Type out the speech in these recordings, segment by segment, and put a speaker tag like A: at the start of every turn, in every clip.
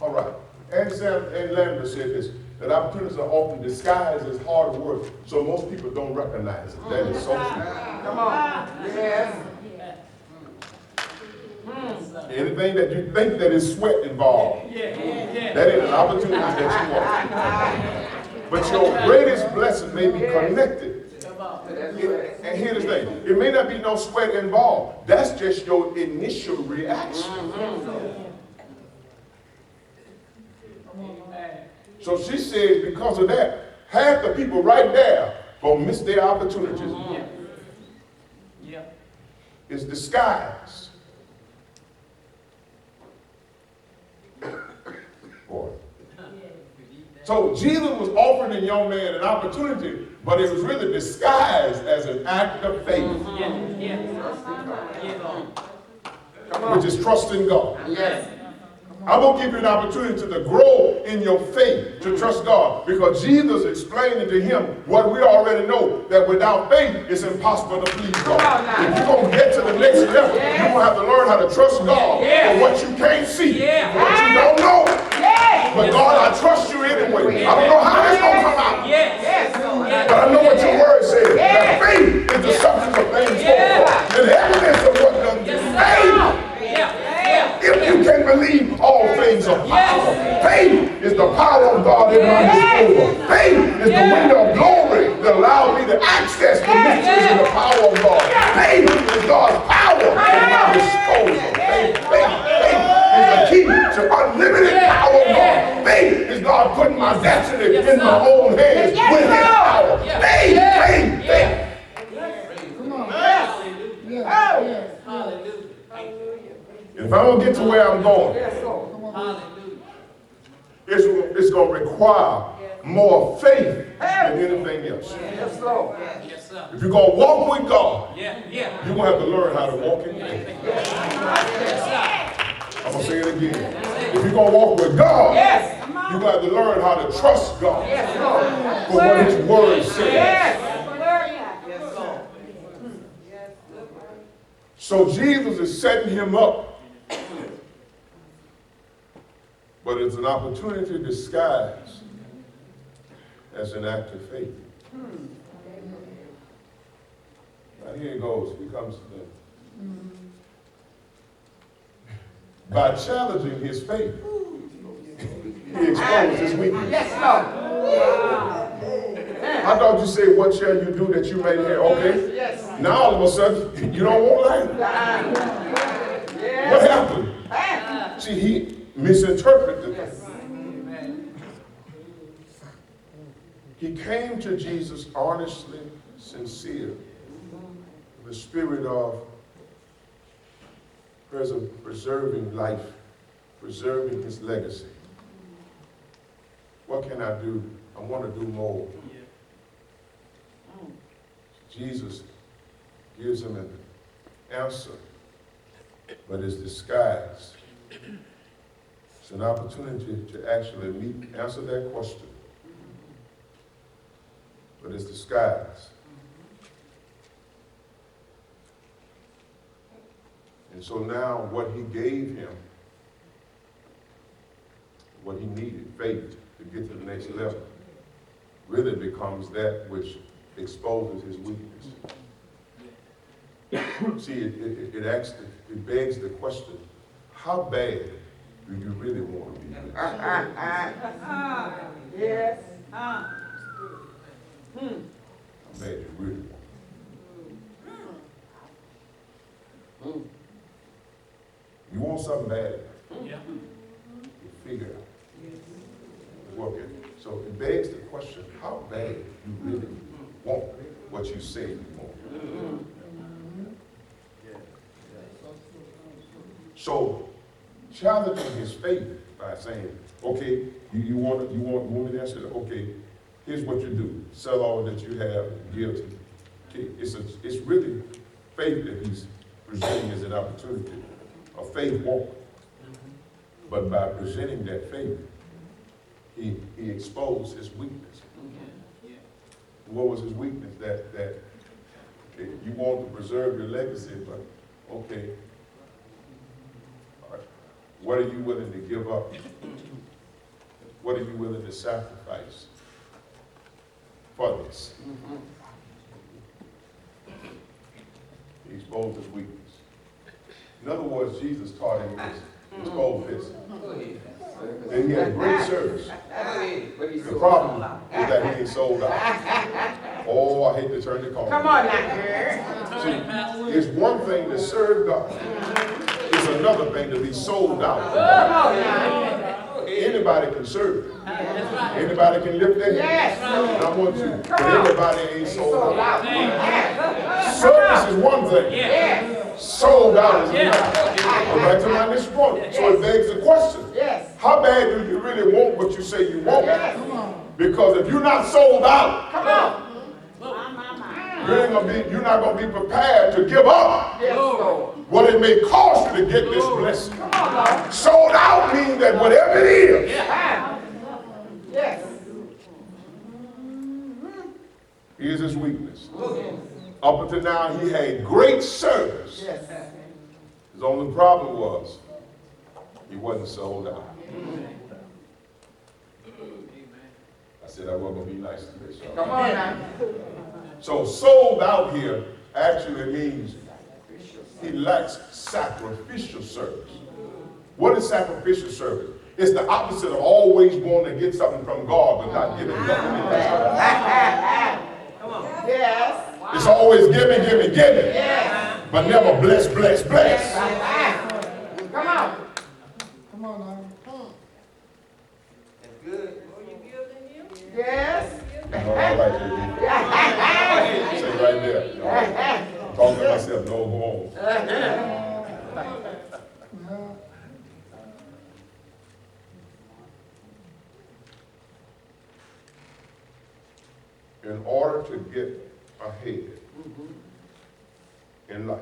A: All right. And Lambert said this, that opportunities are often disguised as hard work, so most people don't recognize it. That is so true.
B: Come on. Yes.
A: Anything that you think that is sweat involved, that is an opportunity that you want. But your greatest blessing may be connected. And here's the thing, it may not be no sweat involved. That's just your initial reaction. So she says because of that, half the people right there gonna miss their opportunities. It's disguised. Boy. So Jesus was offering the young man an opportunity, but it was really disguised as an act of faith. Which is trusting God.
B: Yes.
A: I'm going to give you an opportunity to grow in your faith, to trust God. Because Jesus explained to him what we already know, that without faith, it's impossible to please God. If you're going to get to the next level, you're going to have to learn how to trust God for what you can't see, for what you don't know. But God, I trust you anyway. I don't know how it's going to come out. But I know what your word says. That faith is the substance of things hoped for, and the evidence of what doesn't get faith. If you can believe, all things are possible. Faith is the power of God in my disposal. Faith is the window of glory that allows me to access the mysteries and the power of God. Faith is God's power in my disposal. Faith is the key to unlimited power of God. Faith is God putting my destiny in my own hands with his power. Faith.
B: Come on. Hallelujah.
A: If I don't get to where I'm going, it's going to require more faith than anything else. If you're going to walk with God, you're going to have to learn how to walk in faith. I'm going to say it again. If you're going to walk with God, you're going to have to learn how to trust God for what his word says. So Jesus is setting him up. But it's an opportunity disguised as an act of faith. Now here he goes. He comes to them. By challenging his faith, he exposed his weakness. I thought you said, what shall you do that you may hear? Okay. Now all of a sudden, you don't want life. What happened? See, he misinterpreted this. He came to Jesus honestly, sincere, with the spirit of preserving life, preserving his legacy. What can I do? I want to do more. Jesus gives him an answer, but it's disguised. It's an opportunity to actually answer that question, but it's disguised. And so now what he gave him, what he needed, faith to get to the next level, really becomes that which exposes his weakness. See, it begs the question, how bad do you really want to be rich?
B: Yes.
A: How bad you really want. You want something bad, you figure it out. Work it. So it begs the question, how bad you really want what you say you want. So challenging his faith by saying, okay, you want me to answer that? Okay, here's what you do. Sell all that you have and give to. Okay, it's really faith that he's presenting as an opportunity, a faith walk. But by presenting that faith, he exposed his weakness. What was his weakness? That you want to preserve your legacy, but okay, what are you willing to give up What are you willing to sacrifice for this? He exposed his weakness. In other words, Jesus taught him this. Exposed this. And he had great service. The problem is that he ain't sold out. Oh, I hate to turn the corner.
B: Come on now, girl.
A: See, it's one thing to serve God. It's another thing to be sold out.
B: Come on now.
A: Anybody can serve. Anybody can lift their hands. And I want you, but everybody ain't sold out. Service is one thing. Sold out is another. Go back to my initial point. So it begs the question. How bad do you really want what you say you want? Because if you're not sold out, you're not going to be prepared to give up what it may cost you to get this blessing. Sold out means that whatever it is, here's his weakness. Up until now, he had great service. His only problem was he wasn't sold out. I said I wasn't going to be nice to this.
B: Come on now.
A: So sold out here actually means he lacks sacrificial service. What is sacrificial service? It's the opposite of always wanting to get something from God but not giving nothing in return.
B: Come on. Yes.
A: It's always give me, but never bless.
B: Come on.
C: Come on now.
B: That's good. Yes.
A: All right, say right there. I'm talking to myself. No, go on. In order to get ahead in life,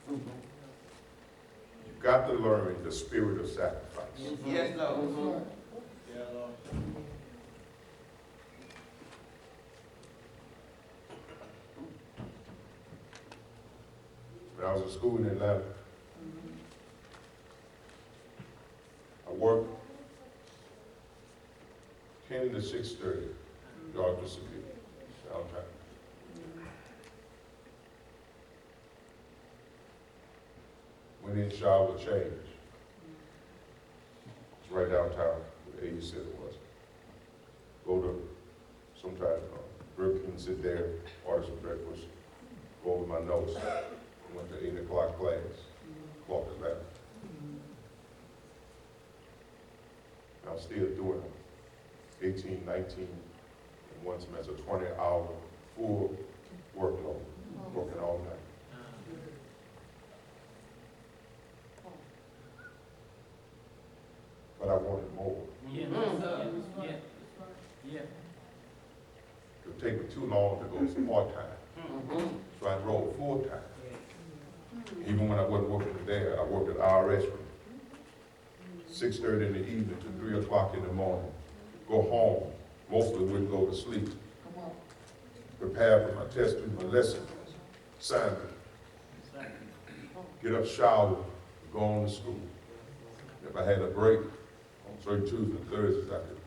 A: you've got to learn the spirit of sacrifice.
B: Yes, Lord.
A: When I was in school in Atlanta, I worked 10 to 6:30, Georgia City, downtown. Went in, shower, change. It's right downtown, where the 80 Center was. Go to sometime Burger King, sit there, order some breakfast, go over my notes. Went to 8 o'clock class, clock is back. I'm still doing 18, 19, and one semester, 20-hour full workload, working all night. But I wanted more. It would take me too long to go part-time. So I enrolled full-time. Even when I wasn't working there, I worked at IRS from 6:30 in the evening to 3 o'clock in the morning. Go home, mostly wouldn't go to sleep. Prepare for my test, do my lesson, assignment. Get up, shower, go on to school. If I had a break on certain Tuesdays and Thursdays, I could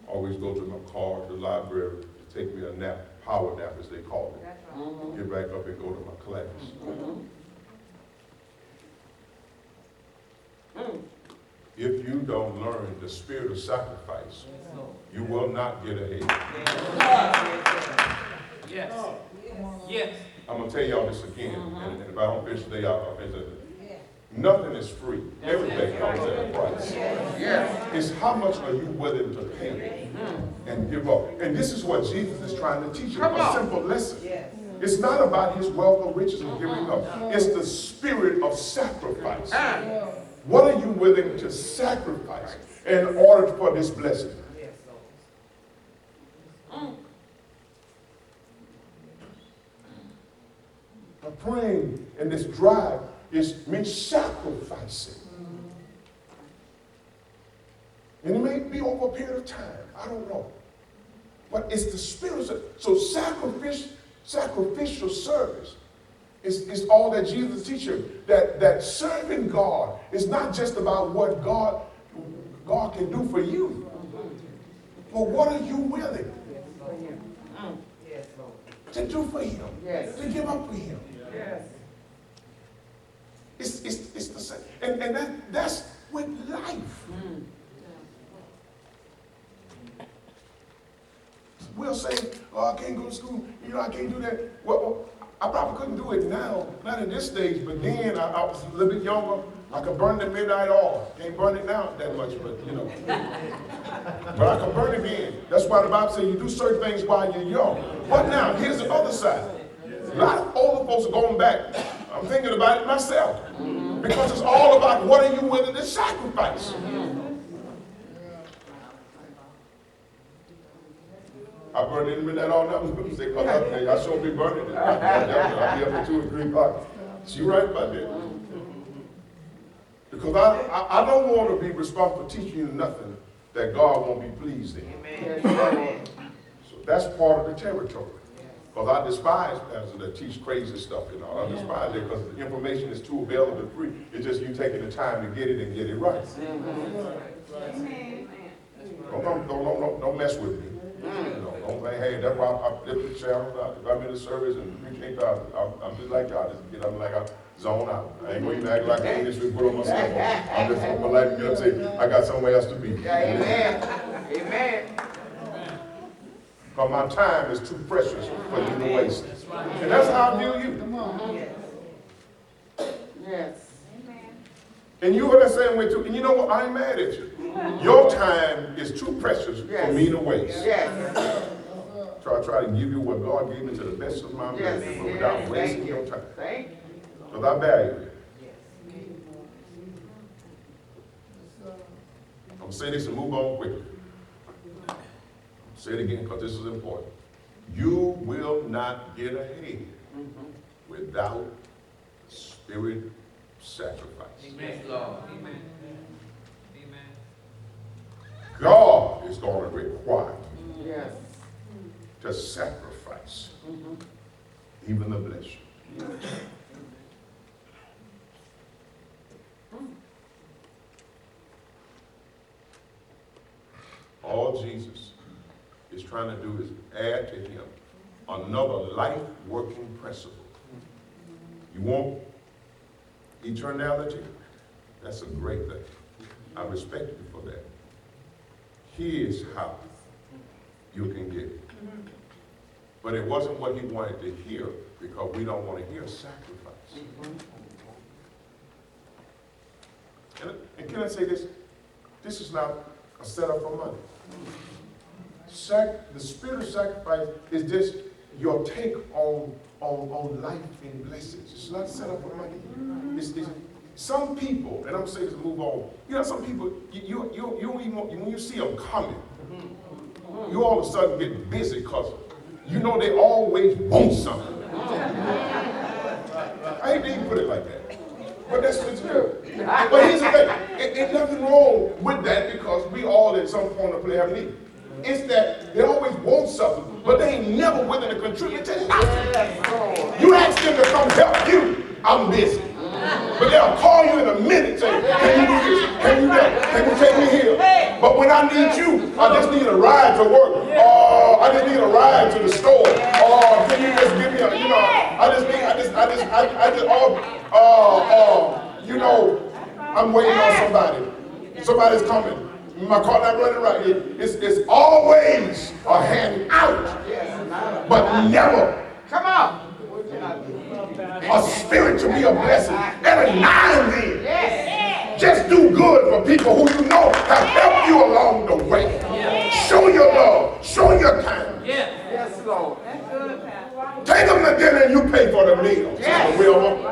A: always go to my car, to the library, to take me a nap, power nap as they call it. Get back up and go to my class. If you don't learn the spirit of sacrifice, you will not get ahead.
D: Yes. Yes.
A: I'm going to tell y'all this again, and if I don't finish today, I'll finish it. Nothing is free. Everything comes at a price. It's how much are you willing to pay and give up. And this is what Jesus is trying to teach you, a simple lesson. It's not about his wealth or riches and giving up. It's the spirit of sacrifice. What are you willing to sacrifice in order for this blessing? Praying and this drive means sacrificing. And it may be over a period of time. I don't know. But it's the spirit. So sacrificial service is all that Jesus teaches. That serving God is not just about what God can do for you. But what are you willing
B: Yes, Lord.
A: to do for him?
B: Yes.
A: To give up for him?
B: Yes.
A: It's the same. And that's with life. We'll say, oh, I can't go to school. You know, I can't do that. Well, I probably couldn't do it now, not in this stage, but then I was a little bit younger. I could burn the midnight oil. Can't burn it now that much, but you know. But I can burn it then. That's why the Bible says you do certain things while you're young. But now, here's the other side. A lot of older folks are going back. I'm thinking about it myself. Because it's all about what are you willing to sacrifice. I burn it in the midnight all night. Because I sure be burning it. I'll be up at 2 or 3 o'clock. She right about that. Because I don't want to be responsible for teaching you nothing that God won't be pleased in.
B: Amen.
A: So that's part of the territory. Because I despise pastors that teach crazy stuff, you know. I despise it because the information is too available and free. It's just you taking the time to get it and get it right. Don't mess with me. You know, don't say, hey, that's why I lift the channel. If I'm in the service and preach 8,000, I'm just like y'all. Just get up like I zone out. I ain't going to act like I ain't just put on myself. I'm just going to life and get up and say, I got somewhere else to be.
B: Amen. Amen.
A: Because my time is too precious for you to waste. And that's how I view you.
C: Come on.
B: Yes.
A: And you are the same way too. And you know what? I ain't mad at you. Your time is too precious for me to waste.
B: Yes.
A: So I try to give you what God gave me to the best of my ability, but without wasting your time.
B: Thank you.
A: Because I value it. I'm going to say this and move on quickly. Say it again because this is important. You will not get ahead without spirit sacrifice.
D: Amen, Lord. Amen. Amen.
A: God is going to require you
B: Yes.
A: to sacrifice even the blessing. All Jesus is trying to do is add to him another life-working principle. You want eternality? That's a great thing. I respect you for that. Here's how you can get it. But it wasn't what he wanted to hear because we don't want to hear sacrifice. And can I say this? This is not a setup for money. The spirit of sacrifice is just your take on life and blessings. It's not set up for money. It's some people, and I'm going to say this and move on. You know, some people, you even when you see them coming, you all of a sudden get busy because you know they always want something. I hate to even put it like that, but that's what's true. But here's the thing, ain't nothing wrong with that because we all at some point of play have need. It's that they always want something, but they ain't never willing to contribute to nothing. You ask them to come help you, I'm busy. But they'll call you in a minute saying, can you do this? Can you do that? Can you take me here? But when I need you, I just need a ride to work. Or I just need a ride to the store. Or can you just give me a, you know, I'm waiting on somebody. Somebody's coming. My car not running right. It's always a hand out, but never.
B: Come on.
A: A spirit to be a blessing every now and then.
B: Yes.
A: Just do good for people who you know have helped you along the way. Show your love. Show your kindness.
B: Yes, Lord.
A: Take them to dinner and you pay for the meal.
B: Yes.
A: Sister Wilma.